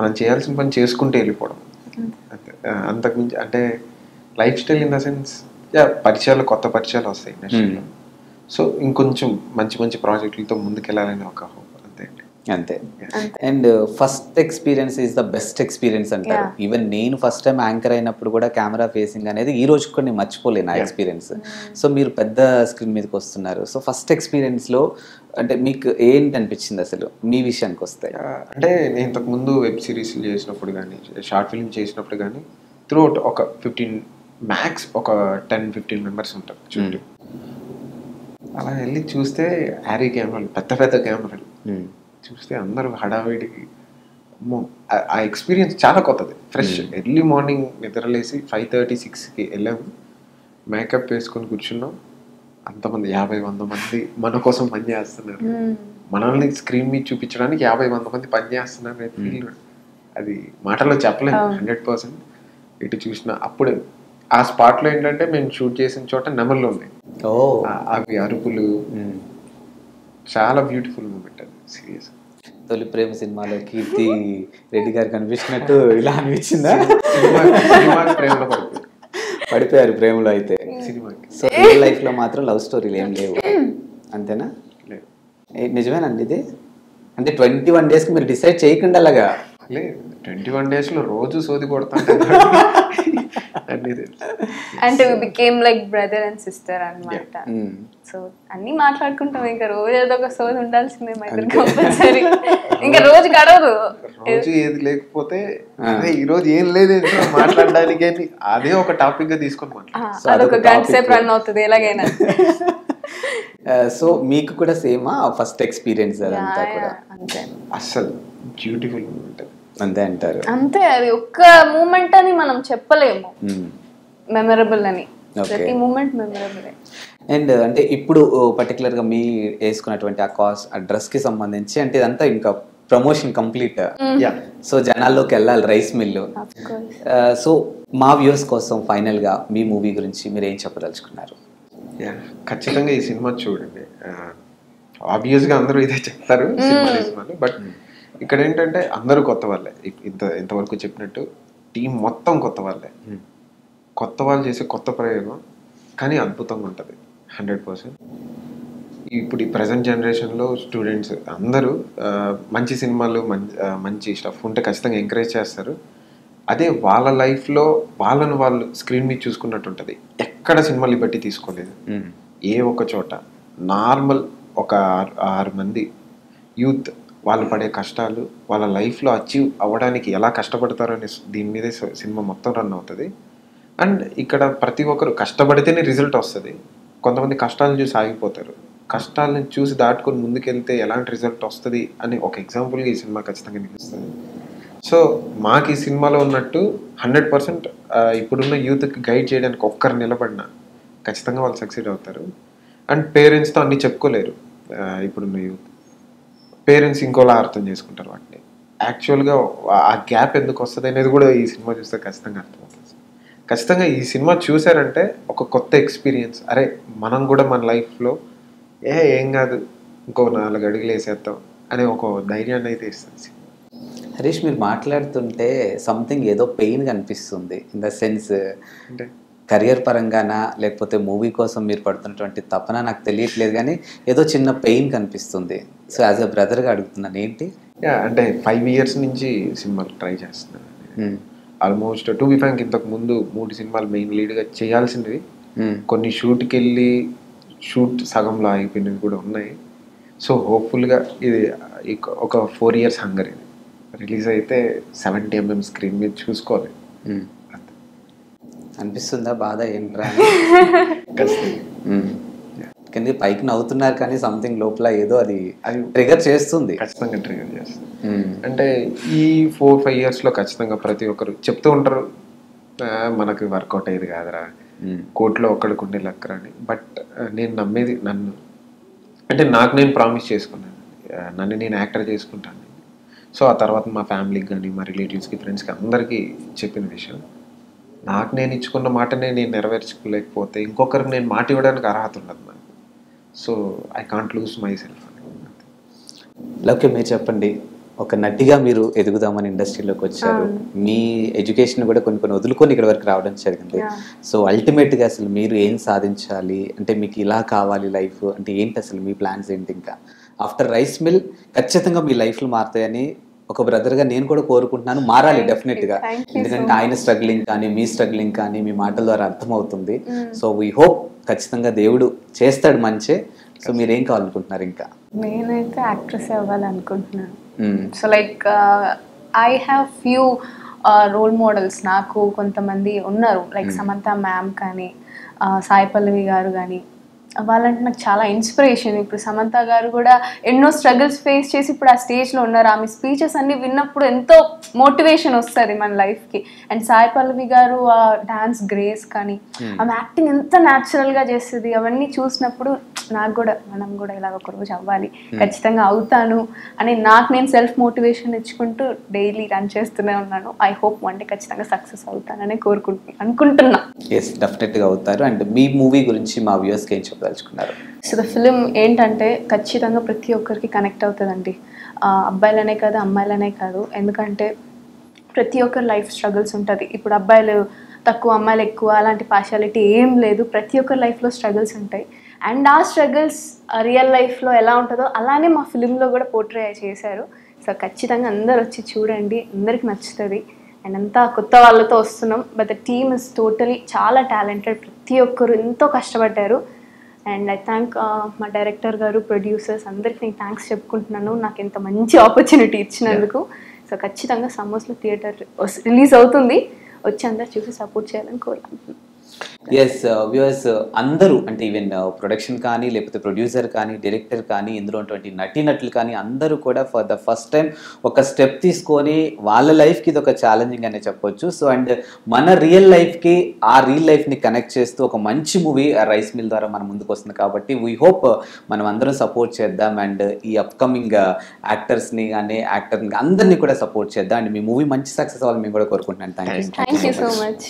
మనం చేయాల్సిన పని చేసుకుంటూ వెళ్ళిపోవడం. అంతకుమించి అంటే life style in the sense పరిచయాలు, కొత్త పరిచయాలు వస్తాయి ఇండస్ట్రీలో. సో ఇంకొంచెం మంచి మంచి ప్రాజెక్టులతో ముందుకెళ్ళాలని ఒక హోప్. అంతే. And first experience is the best experience అంటారు. ఈవెన్ నేను ఫస్ట్ టైం యాంకర్ అయినప్పుడు కూడా కెమెరా ఫేసింగ్ అనేది ఈ రోజు కూడా నేను మర్చిపోలేను ఆ ఎక్స్పీరియన్స్. సో మీరు పెద్ద స్క్రీన్ మీదకి వస్తున్నారు. సో ఫస్ట్ ఎక్స్పీరియన్స్లో అంటే మీకు ఏంటి అనిపించింది అసలు మీ విషయానికి వస్తే? అంటే నేను ఇంతకుముందు వెబ్ సిరీస్ చేసినప్పుడు కానీ షార్ట్ ఫిల్మ్ చేసినప్పుడు కానీ త్రూ అవుట్ ఒక 15 మ్యాక్స్ ఒక 10-15 మెంబర్స్ ఉంటారు చుట్టూ. అలా వెళ్ళి చూస్తే హ్యారీ కెమెరాలు, పెద్ద పెద్ద కెమెరాలు చూస్తే అందరూ హడావిడికి, ఆ ఎక్స్పీరియన్స్ చాలా కొత్తది, ఫ్రెష్. ఎర్లీ మార్నింగ్ నిద్రలేసి 5:30-6కి వెళ్ళాము, మేకప్ వేసుకొని కూర్చున్నాం. అంతమంది 50-100 మంది మన కోసం పనిచేస్తున్నారు. మనల్ని స్క్రీన్ మీద చూపించడానికి 50-100 మంది పనిచేస్తున్నారు. ఫీల్ అది మాటల్లో చెప్పలేము. 100% ఇటు చూసిన అప్పుడు ఆ స్పాట్లో ఏంటంటే మేము షూట్ చేసిన చోట నెమళ్ళు ఉన్నాయి. అవి అరుపులు, చాలా బ్యూటిఫుల్ మూమెంట్ అది. సీరియస్. తొలి ప్రేమ సినిమాలో కీర్తి రెడ్డి గారు కనిపించినట్టు ఇలా అనిపించిందా? ప్రేమలో పడిపోయారు ప్రేమలో అయితే. సో రియల్ లైఫ్ లో మాత్రం లవ్ స్టోరీలు ఏం లేవు అంతేనా? నిజమేనండి ఇది? అంటే 21 days మీరు డిసైడ్ చేయకుండా అలాగా? లేదు, 21 days లో రోజు సోది కొడతాను. అంటే we became like brother and sister అన్నమాట. సో అన్ని మాట్లాడుకుంటాం, ఇంకా రోజు ఏదో ఒక సోది ఉండాల్సిందే మా ఇద్దరు కంపల్సరీ, ఇంకా రోజు గడవదు. రోజు ఏది లేకపోతే ఈ రోజు ఏం లేదు మాట్లాడడానికి అని అదే ఒక టాపిక్ గా తీసుకొని మాట్లాడాలి. అదొక గంట సేపు రన్ అవుతుంది ఎలాగైనా. సో మీకు కూడా సేమా ఫస్ట్ ఎక్స్పీరియన్స్ అదంతా కూడా? అంతే, అసలు బ్యూటిఫుల్ మూమెంట్ అంతే అంటారు. అంతే, అది ఒక్క మూమెంట్ అని మనం చెప్పలేము మెమరబుల్ అని, ప్రతి మూమెంట్ మెమరబుల్. అండ్ అంటే ఇప్పుడు పర్టికులర్ గా మీ వేసుకున్నటువంటి ఆ కాస్ట్ ఆ డ్రెస్ కి సంబంధించి అంటే ఇదంతా ఇంకా ప్రమోషన్ కంప్లీట్, సో జనాల్లోకి వెళ్ళాలి రైస్ మిల్లు. సో మా వ్యూస్ కోసం ఫైనల్ గా మీ మూవీ గురించి మీరు ఏం చెప్పదలుచుకున్నారు? ఖచ్చితంగా ఈ సినిమా చూడండి. ఆబ్వియస్ గా అందరూ ఇదే చెప్తారు సినిమాలు, బట్ ఇక్కడ ఏంటంటే అందరూ కొత్త వాళ్ళే. ఇంతవరకు చెప్పినట్టు టీం మొత్తం కొత్త వాళ్ళే. కొత్త వాళ్ళు చేసే కొత్త ప్రయోగం కానీ అద్భుతంగా ఉంటుంది 100%. ఇప్పుడు ఈ ప్రజెంట్ జనరేషన్లో స్టూడెంట్స్ అందరూ మంచి సినిమాలు మంచి స్టఫ్ ఉంటే ఖచ్చితంగా ఎంకరేజ్ చేస్తారు. అదే వాళ్ళ లైఫ్లో వాళ్ళను వాళ్ళు స్క్రీన్ మీద చూసుకున్నట్టు ఉంటుంది. ఎక్కడ సినిమాలు బట్టి తీసుకోలేదు. ఏ ఒక్క చోట నార్మల్ ఒక 6 మంది యూత్ వాళ్ళు పడే కష్టాలు, వాళ్ళ లైఫ్లో అచీవ్ అవ్వడానికి ఎలా కష్టపడతారో అనే దీని మీదే సినిమా మొత్తం రన్ అవుతుంది. అండ్ ఇక్కడ ప్రతి ఒక్కరు కష్టపడితేనే రిజల్ట్ వస్తుంది. కొంతమంది కష్టాలను చూసి ఆగిపోతారు. కష్టాలను చూసి దాటుకొని ముందుకెళ్తే ఎలాంటి రిజల్ట్ వస్తుంది అని ఒక ఎగ్జాంపుల్గా ఈ సినిమా ఖచ్చితంగా నిలుస్తుంది. సో మాకు ఈ సినిమాలో ఉన్నట్టు 100% ఇప్పుడున్న యూత్కి గైడ్ చేయడానికి ఒక్కరు నిలబడినా ఖచ్చితంగా వాళ్ళు సక్సీడ్ అవుతారు. అండ్ పేరెంట్స్తో అన్నీ చెప్పుకోలేరు. ఇప్పుడున్న యూత్ పేరెంట్స్ ఇంకోలా అర్థం చేసుకుంటారు వాటిని. యాక్చువల్గా ఆ గ్యాప్ ఎందుకు వస్తుంది అనేది కూడా ఈ సినిమా చూస్తే ఖచ్చితంగా అర్థమవుతుంది. ఖచ్చితంగా ఈ సినిమా చూసారంటే ఒక కొత్త ఎక్స్పీరియన్స్, అరే మనం కూడా మన లైఫ్లో ఏం కాదు ఇంకో 4 అడుగులు వేసేద్దాం అనే ఒక ధైర్యాన్ని అయితే ఇస్తుంది. హరీష్, మీరు మాట్లాడుతుంటే సంథింగ్ ఏదో పెయిన్ కనిపిస్తుంది. ఇన్ ద సెన్స్ అంటే కెరియర్ పరంగానా లేకపోతే మూవీ కోసం మీరు పడుతున్నటువంటి తపన నాకు తెలియట్లేదు, కానీ ఏదో చిన్న పెయిన్ కనిపిస్తుంది. సో యాజ్ ఎ బ్రదర్గా అడుగుతున్నాను ఏంటి? అంటే 5 years నుంచి సినిమాలు ట్రై చేస్తున్నాను. ఆల్మోస్ట్ టు బి ఫ్రాంక్ ఇంతకు ముందు 3 సినిమాలు మెయిన్ లీడ్గా చేయాల్సినవి, కొన్ని షూట్కి వెళ్ళి షూట్ సగంలో ఆగిపోయినవి కూడా ఉన్నాయి. సో హోప్ఫుల్గా ఇది ఒక 4 years హంగర్. ఇది రిలీజ్ అయితే 70 mm స్క్రీన్ మీద చూసుకోవాలి. అనిపిస్తుందా బాధ ఏంట్రా? కింద పైకి నవ్వుతున్నారు కానీ సంథింగ్ లోపల ఏదో అది ట్రిగర్ చేస్తుంది. ఖచ్చితంగా ట్రిగర్ చేస్తుంది. అంటే ఈ 4-5 yearsలో ఖచ్చితంగా ప్రతి ఒక్కరు చెప్తూ ఉంటారు మనకు వర్కౌట్ అయ్యేది కాదురా, కోర్టులో ఒక్కడికి ఉండే లక్కరా అని. బట్ నేను నమ్మేది నన్ను, అంటే నాకు నేను ప్రామిస్ చేసుకున్నాను, నన్ను నేను యాక్టర్ చేసుకుంటాను. సో ఆ తర్వాత మా ఫ్యామిలీకి కానీ మా రిలేటివ్స్కి ఫ్రెండ్స్కి అందరికీ చెప్పిన విషయం, నాకు నేను ఇచ్చుకున్న మాటనే నేను నెరవేర్చుకోలేకపోతే ఇంకొకరికి నేను మాట ఇవ్వడానికి అర్హత ఉండదు నాకు. So I can't lose my self. Okay, మీరు చెప్పండి, ఒక నటిగా మీరు ఎదుగుదామని ఇండస్ట్రీలోకి వచ్చారు. మీ ఎడ్యుకేషన్ కూడా కొన్ని వదులుకొని ఇక్కడ వరకు రావడం జరిగింది. సో అల్టిమేట్గా అసలు మీరు ఏం సాధించాలి అంటే మీకు ఇలా కావాలి లైఫ్ అంటే ఏంటి, అసలు మీ ప్లాన్స్ ఏంటి? ఇంకా ఆఫ్టర్ రైస్ మిల్ ఖచ్చితంగా మీ లైఫ్లు మారుతాయని ఒక బ్రదర్గా నేను కూడా కోరుకుంటున్నాను. మారాలి డెఫినెట్గా, ఎందుకంటే ఆయన స్ట్రగ్లింగ్ కానీ మీ స్ట్రగ్లింగ్ కానీ మీ మాటల ద్వారా అర్థమవుతుంది. సో వీ హోప్ ఖచ్చితంగా దేవుడు చేస్తాడు మంచి. సో మీరేం కావాలనుకుంటున్నారు? ఇంకా నేనైతే యాక్ట్రెస్ అవ్వాలనుకుంటున్నాను. So like I have few role models. నాకు కొంతమంది ఉన్నారు, లైక్ సమంత మ్యామ్ కానీ సాయి పల్లవి గారు కానీ, వాళ్ళంటే నాకు చాలా ఇన్స్పిరేషన్. ఇప్పుడు సమంత గారు కూడా ఎన్నో స్ట్రగుల్స్ ఫేస్ చేసి ఇప్పుడు ఆ స్టేజ్లో ఉన్నారు. ఆమె స్పీచెస్ అన్ని విన్నప్పుడు ఎంతో మోటివేషన్ వస్తుంది మన లైఫ్కి. అండ్ సాయి పల్లవి గారు ఆ డాన్స్ గ్రేస్ కానీ ఆమె యాక్టింగ్ ఎంత న్యాచురల్గా చేస్తుంది, అవన్నీ చూసినప్పుడు నాకు కూడా మనం కూడా ఇలాగ ఒక రోజు అవ్వాలి, ఖచ్చితంగా అవుతాను అని నాకు నేను సెల్ఫ్ మోటివేషన్ ఇచ్చుకుంటూ డైలీ రన్ చేస్తూనే ఉన్నాను. ఐ హోప్ వన్ డే ఖచ్చితంగా సక్సెస్ అవుతానని అనుకుంటున్నా. ఎస్, డెఫినెట్గా అవుతారు. అండ్ మీ మూవీ గురించి మా వ్యూవర్స్కి ఏం చెప్పదలుచుకున్నారు? సో ద ఫిలిం ఏంటంటే ఖచ్చితంగా ప్రతి ఒక్కరికి కనెక్ట్ అవుతుందండి, అబ్బాయిలనే కాదు అమ్మాయిలనే కాదు. ఎందుకంటే ప్రతి ఒక్కరి లైఫ్ స్ట్రగుల్స్ ఉంటుంది. ఇప్పుడు అబ్బాయిలు తక్కువ అమ్మాయిలు ఎక్కువ అలాంటి పార్షాలిటీ ఏం లేదు. ప్రతి ఒక్కరి లైఫ్లో స్ట్రగుల్స్ ఉంటాయి. అండ్ ఆ స్ట్రగుల్స్ రియల్ లైఫ్లో ఎలా ఉంటుందో అలానే మా ఫిలింలో కూడా పోర్ట్రే చేశారు. సో ఖచ్చితంగా అందరు వచ్చి చూడండి, అందరికి నచ్చుతుంది. అండ్ అంతా కొత్త వాళ్ళతో వస్తున్నాం, but the team is totally చాలా టాలెంటెడ్. ప్రతి ఒక్కరు ఎంతో కష్టపడ్డారు. అండ్ ఐ థ్యాంక్ మా డైరెక్టర్ గారు, ప్రొడ్యూసర్స్ అందరికి నేను థ్యాంక్స్ చెప్పుకుంటున్నాను నాకు ఇంత మంచి ఆపర్చునిటీ ఇచ్చినందుకు. సో ఖచ్చితంగా సమ్మర్స్లో థియేటర్ రిలీజ్ అవుతుంది, వచ్చి అందరు చూసి సపోర్ట్ చేయాలని కోరుకుంటున్నాను. ఎస్ వ్యూవర్స్ అందరూ అంటే ఈవెన్ ప్రొడక్షన్ కానీ లేకపోతే ప్రొడ్యూసర్ కానీ డైరెక్టర్ కానీ ఇందులో ఉన్నటువంటి నటీనటులు కానీ అందరూ కూడా ఫర్ ద ఫస్ట్ టైం ఒక స్టెప్ తీసుకొని వాళ్ళ లైఫ్కి ఇది ఒక ఛాలెంజింగ్ అనే చెప్పొచ్చు. సో అండ్ మన రియల్ లైఫ్కి ఆ రియల్ లైఫ్ని కనెక్ట్ చేస్తూ ఒక మంచి మూవీ రైస్ మిల్ ద్వారా మన ముందుకు వస్తుంది. కాబట్టి వీ హోప్ మనం అందరం సపోర్ట్ చేద్దాం అండ్ ఈ అప్కమింగ్ యాక్టర్స్ని కానీ యాక్టర్ని అందరినీ కూడా సపోర్ట్ చేద్దాం. అండ్ మీ మూవీ మంచి సక్సెస్ అవ్వాలని మేము కూడా కోరుకుంటున్నాను. Thank you thank you so much.